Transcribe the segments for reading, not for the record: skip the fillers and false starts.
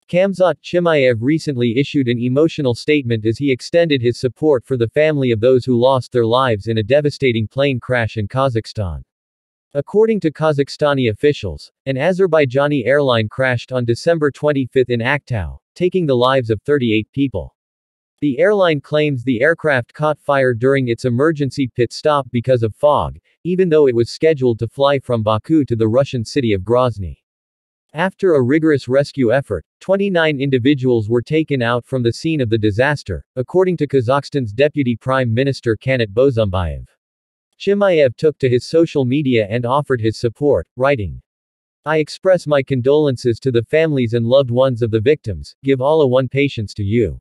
Khamzat Chimaev recently issued an emotional statement as he extended his support for the family of those who lost their lives in a devastating plane crash in Kazakhstan. According to Kazakhstani officials, an Azerbaijani airline crashed on December 25 in Aktau, taking the lives of 38 people. The airline claims the aircraft caught fire during its emergency pit stop because of fog, even though it was scheduled to fly from Baku to the Russian city of Grozny. After a rigorous rescue effort, 29 individuals were taken out from the scene of the disaster, according to Kazakhstan's Deputy Prime Minister Kanat Bozumbaev. Chimaev took to his social media and offered his support, writing, "I express my condolences to the families and loved ones of the victims, give Allah one patience to you.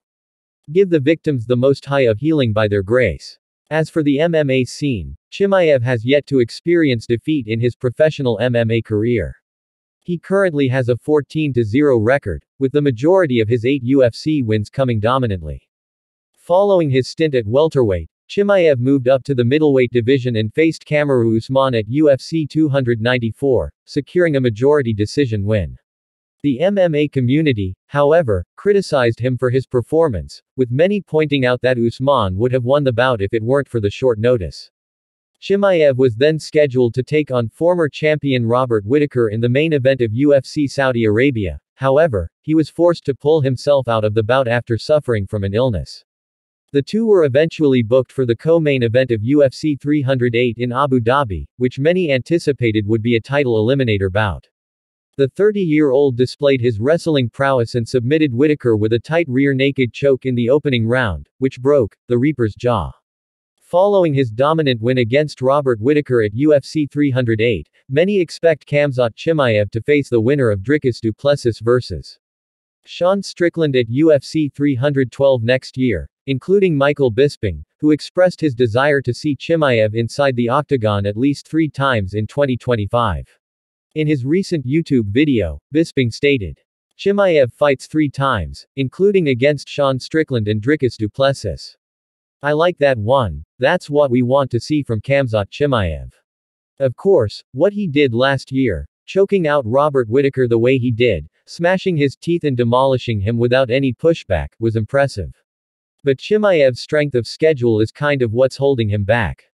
Give the victims the most high of healing by their grace." As for the MMA scene, Chimaev has yet to experience defeat in his professional MMA career. He currently has a 14-0 record, with the majority of his 8 UFC wins coming dominantly. Following his stint at welterweight, Chimaev moved up to the middleweight division and faced Kamaru Usman at UFC 294, securing a majority decision win. The MMA community, however, criticized him for his performance, with many pointing out that Usman would have won the bout if it weren't for the short notice. Chimaev was then scheduled to take on former champion Robert Whitaker in the main event of UFC Saudi Arabia. However, he was forced to pull himself out of the bout after suffering from an illness. The two were eventually booked for the co-main event of UFC 308 in Abu Dhabi, which many anticipated would be a title eliminator bout. The 30-year-old displayed his wrestling prowess and submitted Whitaker with a tight rear naked choke in the opening round, which broke the Reaper's jaw. Following his dominant win against Robert Whitaker at UFC 308, many expect Khamzat Chimaev to face the winner of Dricus du Plessis vs. Sean Strickland at UFC 312 next year, including Michael Bisping, who expressed his desire to see Chimaev inside the octagon at least 3 times in 2025. In his recent YouTube video, Bisping stated, "Chimaev fights 3 times, including against Sean Strickland and Dricus du Plessis. I like that one. That's what we want to see from Khamzat Chimaev." Of course, what he did last year, choking out Robert Whitaker the way he did, smashing his teeth and demolishing him without any pushback, was impressive. But Chimaev's strength of schedule is kind of what's holding him back.